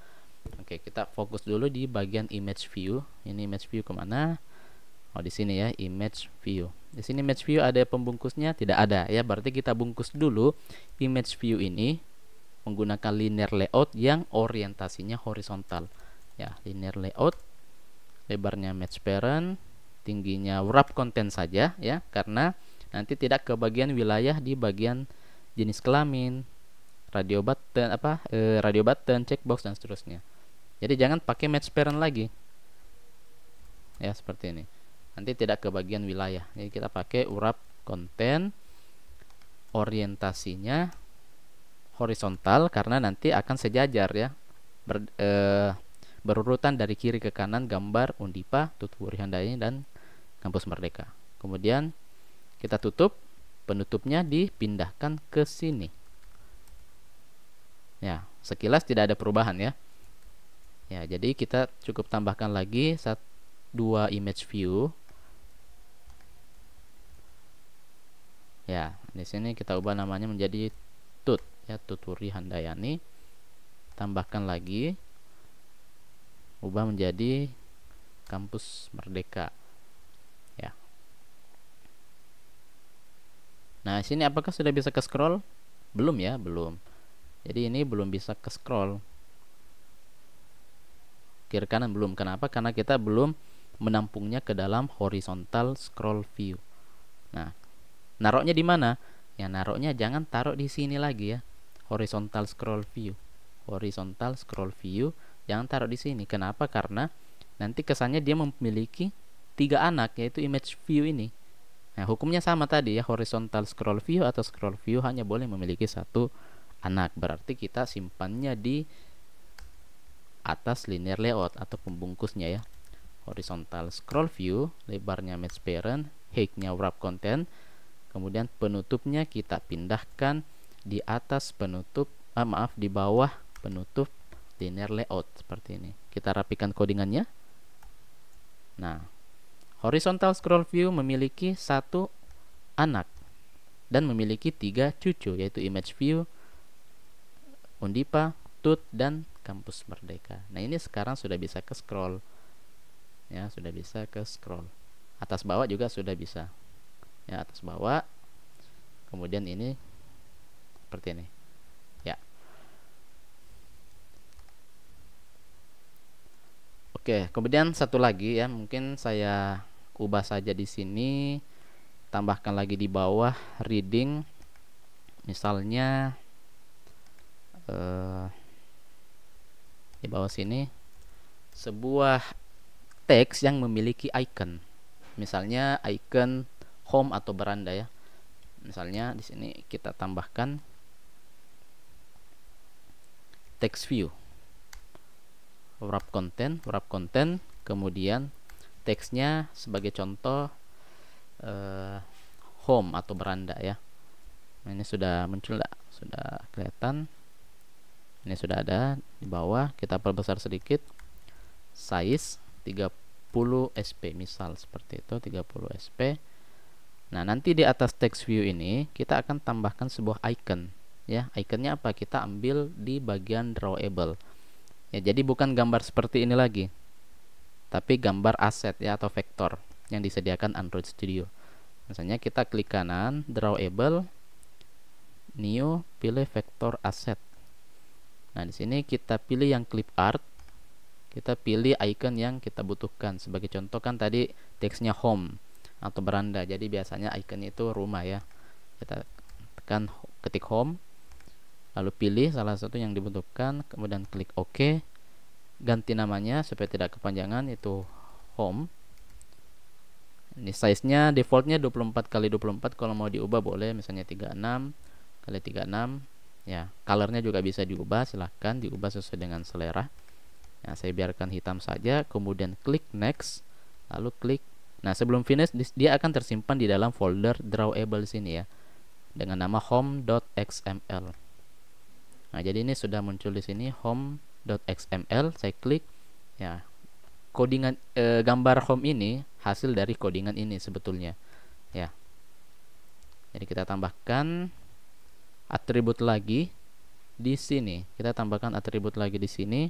Oke, kita fokus dulu di bagian image view. Ini image view kemana? Oh, di sini ya, image view. Di sini image view ada pembungkusnya? Tidak ada ya. Berarti kita bungkus dulu image view ini menggunakan linear layout yang orientasinya horizontal. Ya, linear layout, lebarnya match parent, tingginya wrap content saja ya, karena nanti tidak ke bagian wilayah di bagian jenis kelamin, radio button radio button, checkbox dan seterusnya. Jadi jangan pakai match parent lagi. Ya, seperti ini. Nanti tidak ke bagian wilayah. Jadi kita pakai wrap content, orientasinya horizontal karena nanti akan sejajar ya. Berurutan dari kiri ke kanan gambar Undipa, Tutwuri Handayani dan Kampus Merdeka. Kemudian kita tutup, penutupnya dipindahkan ke sini. Ya, sekilas tidak ada perubahan ya. Ya, jadi kita cukup tambahkan lagi 2 image view. Ya, di sini kita ubah namanya menjadi Tut ya, Tutwuri Handayani. Tambahkan lagi, ubah menjadi Kampus Merdeka. Ya. Nah, sini apakah sudah bisa ke scroll? Belum ya, belum. Jadi ini belum bisa ke scroll kiri kanan, belum. Kenapa? Karena kita belum menampungnya ke dalam horizontal scroll view. Nah, naruhnya di mana? Ya, naruhnya jangan taruh di sini lagi ya. Horizontal scroll view. Horizontal scroll view jangan taruh di sini. Kenapa? Karena nanti kesannya dia memiliki 3 anak, yaitu image view ini. Nah, hukumnya sama tadi ya, horizontal scroll view atau scroll view hanya boleh memiliki 1 anak. Berarti kita simpannya di atas linear layout atau pembungkusnya ya. Horizontal scroll view, lebarnya match parent, height-nya wrap content, kemudian penutupnya kita pindahkan di atas penutup, di bawah penutup linear layout seperti ini. Kita rapikan codingannya. Nah, horizontal scroll view memiliki 1 anak dan memiliki 3 cucu, yaitu image view, Undipa, Tut, dan Kampus Merdeka. Nah, ini sekarang sudah bisa ke scroll. Ya, sudah bisa ke scroll. Atas bawah juga sudah bisa. Ya, atas bawah. Kemudian ini seperti ini. Ya. Oke, kemudian satu lagi ya, mungkin saya ubah saja di sini. Tambahkan lagi di bawah reading. Misalnya di bawah sini sebuah teks yang memiliki icon. Misalnya icon home atau beranda ya. Misalnya di sini kita tambahkan text view, wrap content, kemudian teksnya sebagai contoh home atau beranda ya. Nah, ini sudah muncul, sudah kelihatan. Ini sudah ada di bawah. Kita perbesar sedikit, size 30 sp, misal seperti itu, 30 sp. Nah, nanti di atas text view ini kita akan tambahkan sebuah icon ya. Iconnya apa? Kita ambil di bagian drawable ya. Jadi bukan gambar seperti ini lagi, tapi gambar aset ya, atau vektor yang disediakan Android Studio. Misalnya kita klik kanan, drawable, new, pilih vektor asset. Nah, di sini kita pilih yang clip art. Kita pilih icon yang kita butuhkan. Sebagai contoh kan tadi teksnya home atau beranda. Jadi biasanya icon itu rumah ya. Kita tekan, ketik home, lalu pilih salah satu yang dibutuhkan, kemudian klik OK. ganti namanya supaya tidak kepanjangan, itu home. Ini size-nya defaultnya 24 kali 24, kalau mau diubah boleh misalnya 36 kali 36 ya. Colornya juga bisa diubah, silahkan diubah sesuai dengan selera. Nah, saya biarkan hitam saja, kemudian klik next, lalu klik. Nah, sebelum finish dia akan tersimpan di dalam folder drawable sini ya, dengan nama home.xml. Nah, jadi ini sudah muncul di sini home.xml. Saya klik ya. Codingan gambar home ini hasil dari codingan ini sebetulnya ya. Jadi kita tambahkan atribut lagi di sini. Kita tambahkan atribut lagi di sini.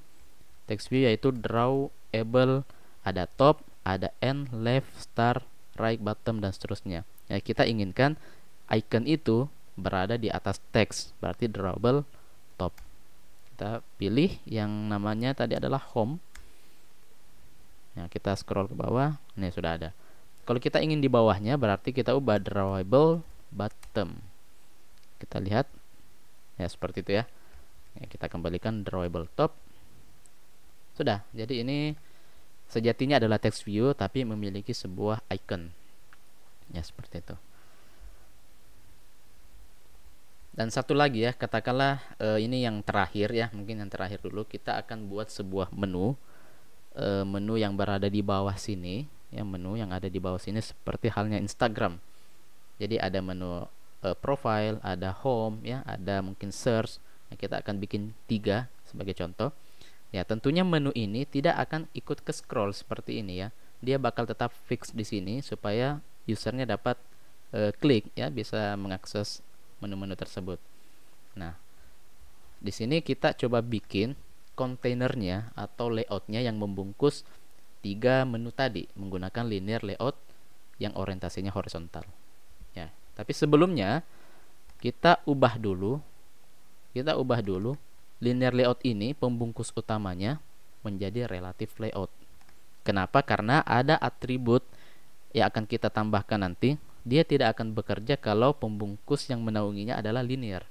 Text view yaitu drawable, ada top, ada end, left, start, right, bottom, dan seterusnya. Ya, kita inginkan icon itu berada di atas teks, berarti drawable top. Kita pilih yang namanya tadi adalah home. Ya, kita scroll ke bawah, ini sudah ada. Kalau kita ingin di bawahnya, berarti kita ubah drawable bottom. Kita lihat, ya seperti itu ya. Ya, kita kembalikan drawable top. Sudah, jadi ini sejatinya adalah text view, tapi memiliki sebuah icon. Ya, seperti itu. Dan satu lagi ya, katakanlah ini yang terakhir ya, mungkin yang terakhir dulu. Kita akan buat sebuah menu. Menu yang berada di bawah sini ya, menu yang ada di bawah sini seperti halnya Instagram. Jadi ada menu profile, ada home ya, ada mungkin search. Nah, kita akan bikin 3 sebagai contoh ya. Tentunya menu ini tidak akan ikut ke scroll seperti ini ya, dia bakal tetap fix di sini supaya usernya dapat klik ya, bisa mengakses menu-menu tersebut. Nah, di sini kita coba bikin kontainernya atau layoutnya yang membungkus 3 menu tadi menggunakan linear layout yang orientasinya horizontal ya. Tapi sebelumnya kita ubah dulu linear layout ini, pembungkus utamanya menjadi relative layout. Kenapa? Karena ada atribut yang akan kita tambahkan nanti. Dia tidak akan bekerja kalau pembungkus yang menaunginya adalah linear.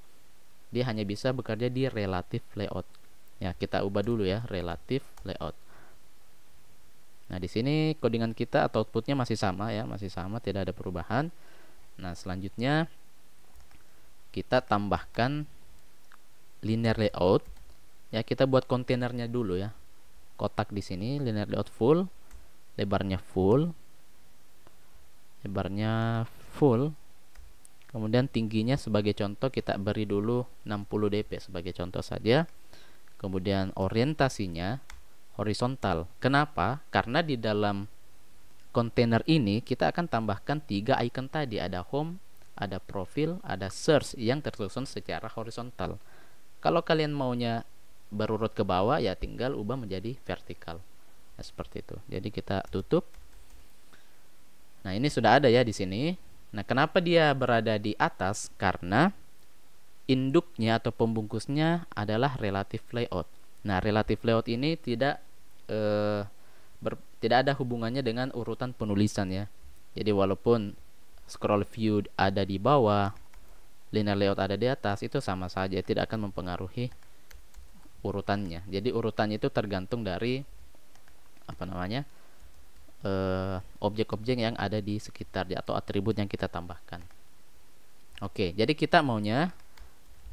Dia hanya bisa bekerja di relative layout. Ya, kita ubah dulu ya, relative layout. Nah, di sini codingan kita atau outputnya masih sama ya, masih sama, tidak ada perubahan. Nah, selanjutnya kita tambahkan linear layout. Ya, kita buat kontainernya dulu ya. Kotak di sini linear layout full, lebarnya full. Kemudian tingginya sebagai contoh kita beri dulu 60 dp sebagai contoh saja. Kemudian orientasinya horizontal. Kenapa? Karena di dalam kontainer ini kita akan tambahkan 3 icon tadi. Ada home, ada profile, ada search yang tersusun secara horizontal. Kalau kalian maunya berurut ke bawah ya tinggal ubah menjadi vertikal. Nah, seperti itu. Jadi kita tutup. Nah, ini sudah ada ya di sini. Nah, kenapa dia berada di atas? Karena induknya atau pembungkusnya adalah relative layout. Nah, relative layout ini tidak ada hubungannya dengan urutan penulisan ya. Jadi walaupun scroll view ada di bawah, linear layout ada di atas, itu sama saja, tidak akan mempengaruhi urutannya. Jadi urutannya itu tergantung dari objek-objek yang ada di sekitar atau atribut yang kita tambahkan. Oke, jadi kita maunya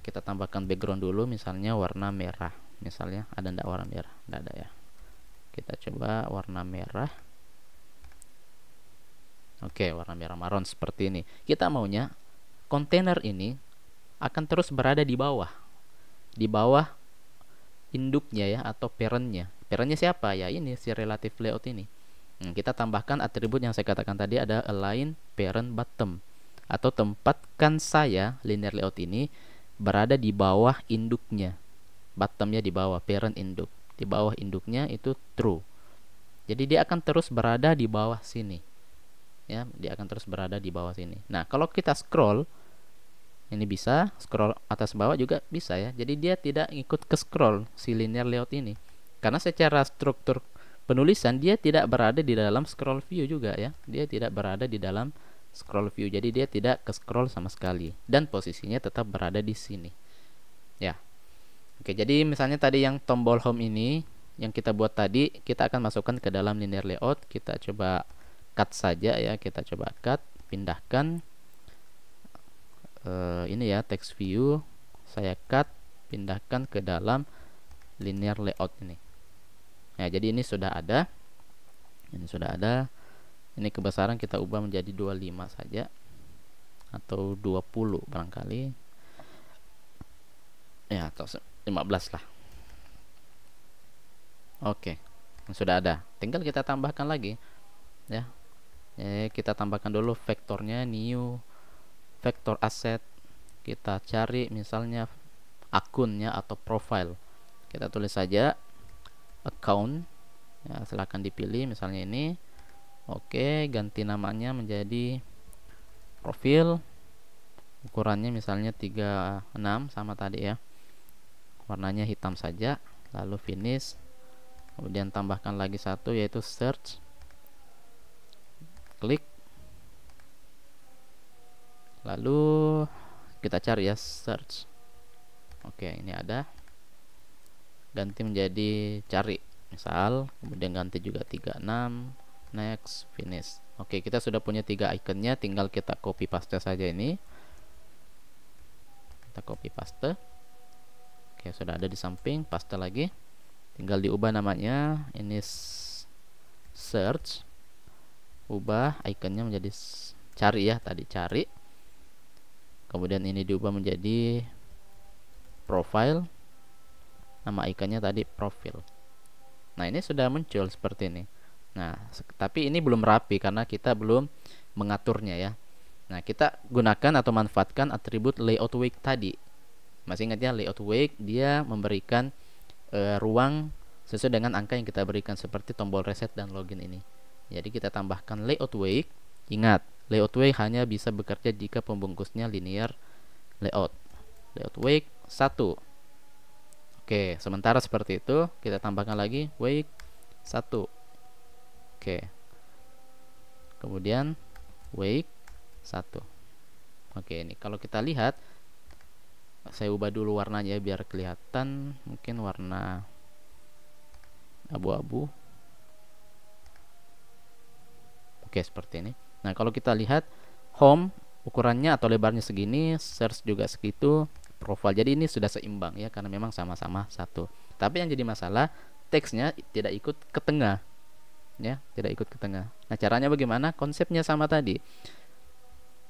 kita tambahkan background dulu, misalnya warna merah. Misalnya ada enggak warna merah? Enggak ada ya. Kita coba warna merah. Oke, warna merah marron seperti ini. Kita maunya kontainer ini akan terus berada di bawah. Di bawah induknya ya, atau parentnya. Parentnya siapa? Ya ini si relative layout ini. Kita tambahkan atribut yang saya katakan tadi, ada align parent bottom, atau tempatkan saya linear layout ini berada di bawah induknya. Bottomnya di bawah, parent induk. Di bawah induknya itu true. Jadi dia akan terus berada di bawah sini. Ya, dia akan terus berada di bawah sini. Nah, kalau kita scroll, ini bisa scroll atas bawah juga bisa ya. Jadi dia tidak ikut ke scroll si linear layout ini. Karena secara struktur penulisan dia tidak berada di dalam scroll view juga ya. Dia tidak berada di dalam scroll view. Jadi dia tidak ke scroll sama sekali dan posisinya tetap berada di sini. Ya. Oke, jadi misalnya tadi yang tombol home ini yang kita buat tadi kita akan masukkan ke dalam linear layout. Kita coba cut saja ya, kita coba cut, pindahkan ini ya, text view saya cut, pindahkan ke dalam linear layout ini. Nah, jadi ini sudah ada. Ini sudah ada. Ini kebesaran kita ubah menjadi 25 saja atau 20 barangkali. Ya, atau 15 lah. Oke. Sudah ada. Tinggal kita tambahkan lagi ya. Kita tambahkan dulu vektornya, new vektor asset. Kita cari misalnya akunnya atau profile. Kita tulis saja account ya, silahkan dipilih misalnya ini. Oke, ganti namanya menjadi profil. Ukurannya misalnya 36 sama tadi ya, warnanya hitam saja. Lalu finish, kemudian tambahkan lagi satu yaitu search. Klik, lalu kita cari ya search. Oke, ini ada, ganti menjadi cari misal, kemudian ganti juga 36, next, finish. Oke, kita sudah punya 3 ikonnya, tinggal kita copy paste saja ini. Kita copy paste. Oke, sudah ada di samping, paste lagi. Tinggal diubah namanya, ini search. Ubah ikonnya menjadi cari ya, tadi cari. Kemudian ini diubah menjadi profile. Nama ikonnya tadi profil. Nah, ini sudah muncul seperti ini. Nah, tapi ini belum rapi karena kita belum mengaturnya ya. Nah, kita gunakan atau manfaatkan atribut layout wake tadi. Masih ingat ya, layout wake dia memberikan ruang sesuai dengan angka yang kita berikan seperti tombol reset dan login ini. Jadi kita tambahkan layout wake. Ingat, layout wake hanya bisa bekerja jika pembungkusnya linear layout. Layout wake 1. Oke, sementara seperti itu, kita tambahkan lagi wake 1. Oke. Kemudian wake 1. Oke, ini kalau kita lihat, saya ubah dulu warnanya biar kelihatan, mungkin warna abu-abu. Oke, seperti ini. Nah, kalau kita lihat home ukurannya atau lebarnya segini, search juga segitu, profile. Jadi ini sudah seimbang ya, karena memang sama-sama 1. Tapi yang jadi masalah, teksnya tidak ikut ke tengah. Ya, tidak ikut ke tengah. Nah, caranya bagaimana? Konsepnya sama tadi.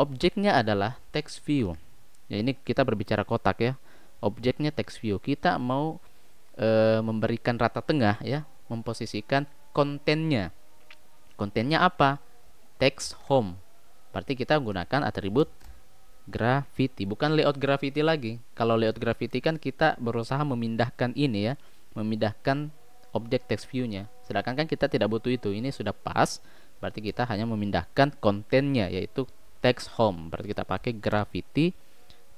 Objeknya adalah text view. Ya, ini kita berbicara kotak ya. Objeknya text view. Kita mau memberikan rata tengah ya, memposisikan kontennya. Kontennya apa? Text home. Berarti kita gunakan atribut graffiti, bukan layout graffiti lagi. Kalau layout graffiti kan kita berusaha memindahkan ini ya, memindahkan objek text view-nya. Sedangkan kan kita tidak butuh itu. Ini sudah pas. Berarti kita hanya memindahkan kontennya yaitu text home. Berarti kita pakai graffiti,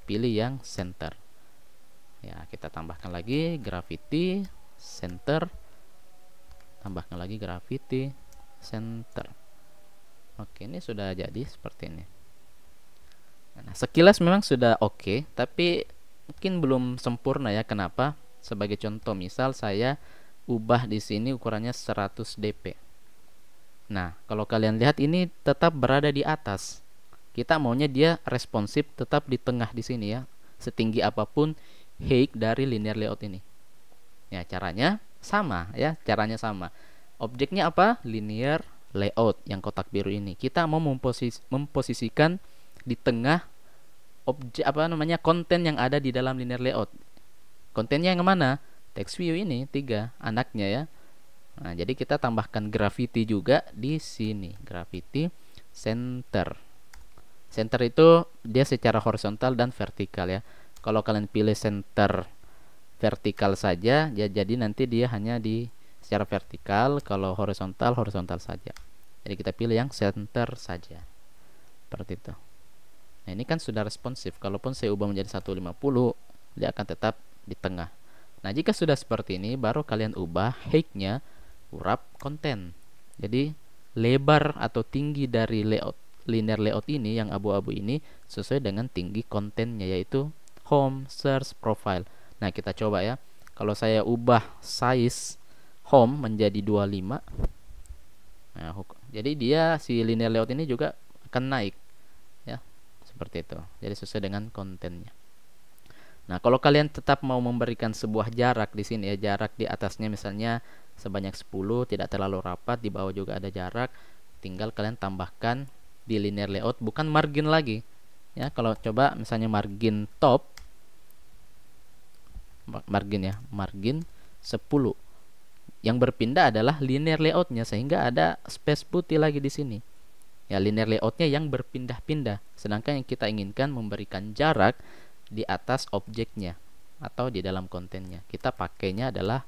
pilih yang center. Ya, kita tambahkan lagi graffiti center. Tambahkan lagi graffiti center. Oke, ini sudah jadi seperti ini. Nah, sekilas memang sudah oke, tapi mungkin belum sempurna ya. Kenapa? Sebagai contoh, misal saya ubah di sini ukurannya 100 dp. Nah, kalau kalian lihat ini tetap berada di atas. Kita maunya dia responsif tetap di tengah di sini ya, setinggi apapun height dari linear layout ini. Ya, caranya sama ya, caranya sama. Objeknya apa? Linear layout yang kotak biru ini. Kita mau memposisikan di tengah objek konten yang ada di dalam linear layout. Kontennya yang mana? Text view ini 3 anaknya ya. Nah, jadi kita tambahkan graffiti juga di sini. Graffiti center. Center itu dia secara horizontal dan vertikal ya. Kalau kalian pilih center vertikal saja, ya jadi nanti dia hanya di secara vertikal. Kalau horizontal saja. Jadi kita pilih yang center saja. Seperti itu. Nah, ini kan sudah responsif. Kalaupun saya ubah menjadi 150, dia akan tetap di tengah. Nah, jika sudah seperti ini, baru kalian ubah height-nya urap konten. Jadi lebar atau tinggi dari layout linear layout ini yang abu-abu ini sesuai dengan tinggi kontennya, yaitu home, search, profile. Nah, kita coba ya. Kalau saya ubah size home menjadi 25. Nah, jadi dia si linear layout ini juga akan naik ya, seperti itu. Jadi sesuai dengan kontennya. Nah, kalau kalian tetap mau memberikan sebuah jarak di sini ya, jarak di atasnya misalnya sebanyak 10, tidak terlalu rapat, di bawah juga ada jarak, tinggal kalian tambahkan di linear layout, bukan margin lagi. Ya, kalau coba misalnya margin top, margin 10. Yang berpindah adalah linear layoutnya, sehingga ada space putih lagi di sini. Ya, linear layoutnya yang berpindah-pindah, sedangkan yang kita inginkan memberikan jarak di atas objeknya atau di dalam kontennya. Kita pakainya adalah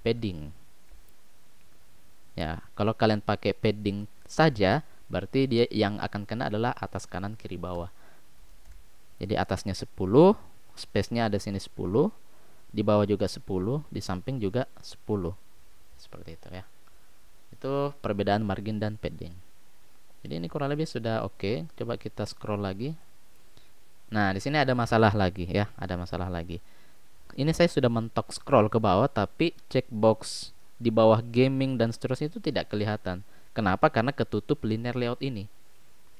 padding. Ya, kalau kalian pakai padding saja, berarti dia yang akan kena adalah atas, kanan, kiri, bawah. Jadi atasnya 10, space-nya ada sini 10, di bawah juga 10, di samping juga 10. Seperti itu ya. Itu perbedaan margin dan padding. Jadi ini kurang lebih sudah oke. Coba kita scroll lagi. Nah, di sini ada masalah lagi ya, ada masalah lagi. Ini saya sudah mentok scroll ke bawah, tapi checkbox di bawah gaming dan seterusnya itu tidak kelihatan. Kenapa? Karena ketutup linear layout ini.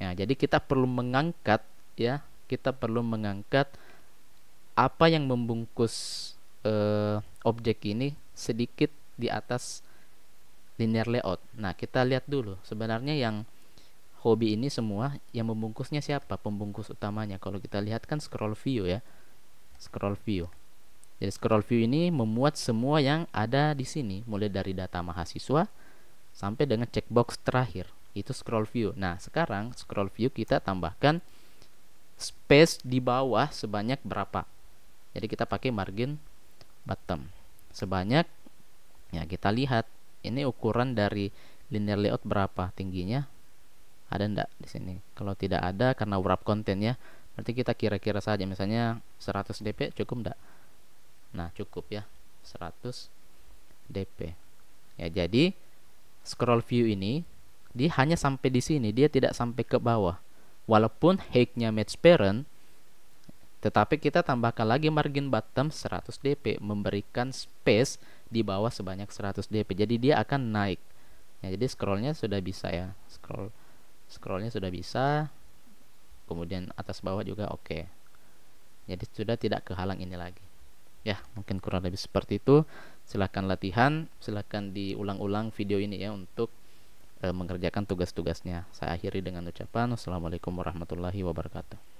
Ya, jadi kita perlu mengangkat ya, kita perlu mengangkat apa yang membungkus objek ini sedikit di atas linear layout. Nah, kita lihat dulu sebenarnya yang hobi ini semua yang membungkusnya siapa? Pembungkus utamanya. Kalau kita lihat kan scroll view ya. Scroll view. Jadi scroll view ini memuat semua yang ada di sini, mulai dari data mahasiswa sampai dengan checkbox terakhir. Itu scroll view. Nah, sekarang scroll view kita tambahkan space di bawah sebanyak berapa? Jadi kita pakai margin bottom. Sebanyak, ya kita lihat ini ukuran dari linear layout berapa tingginya. Ada enggak di sini? Kalau tidak ada karena wrap konten ya, berarti kita kira-kira saja misalnya 100 dp cukup enggak? Nah, cukup ya. 100 dp. Ya, jadi scroll view ini dia hanya sampai di sini, dia tidak sampai ke bawah. Walaupun height-nya match parent, tetapi kita tambahkan lagi margin bottom 100 dp, memberikan space di bawah sebanyak 100 dp. Jadi dia akan naik. Ya, jadi scrollnya sudah bisa ya. Scrollnya sudah bisa, kemudian atas bawah juga oke. Jadi sudah tidak kehalang ini lagi ya. Mungkin kurang lebih seperti itu. Silahkan latihan, silahkan diulang-ulang video ini ya untuk mengerjakan tugas-tugasnya. Saya akhiri dengan ucapan wassalamualaikum warahmatullahi wabarakatuh.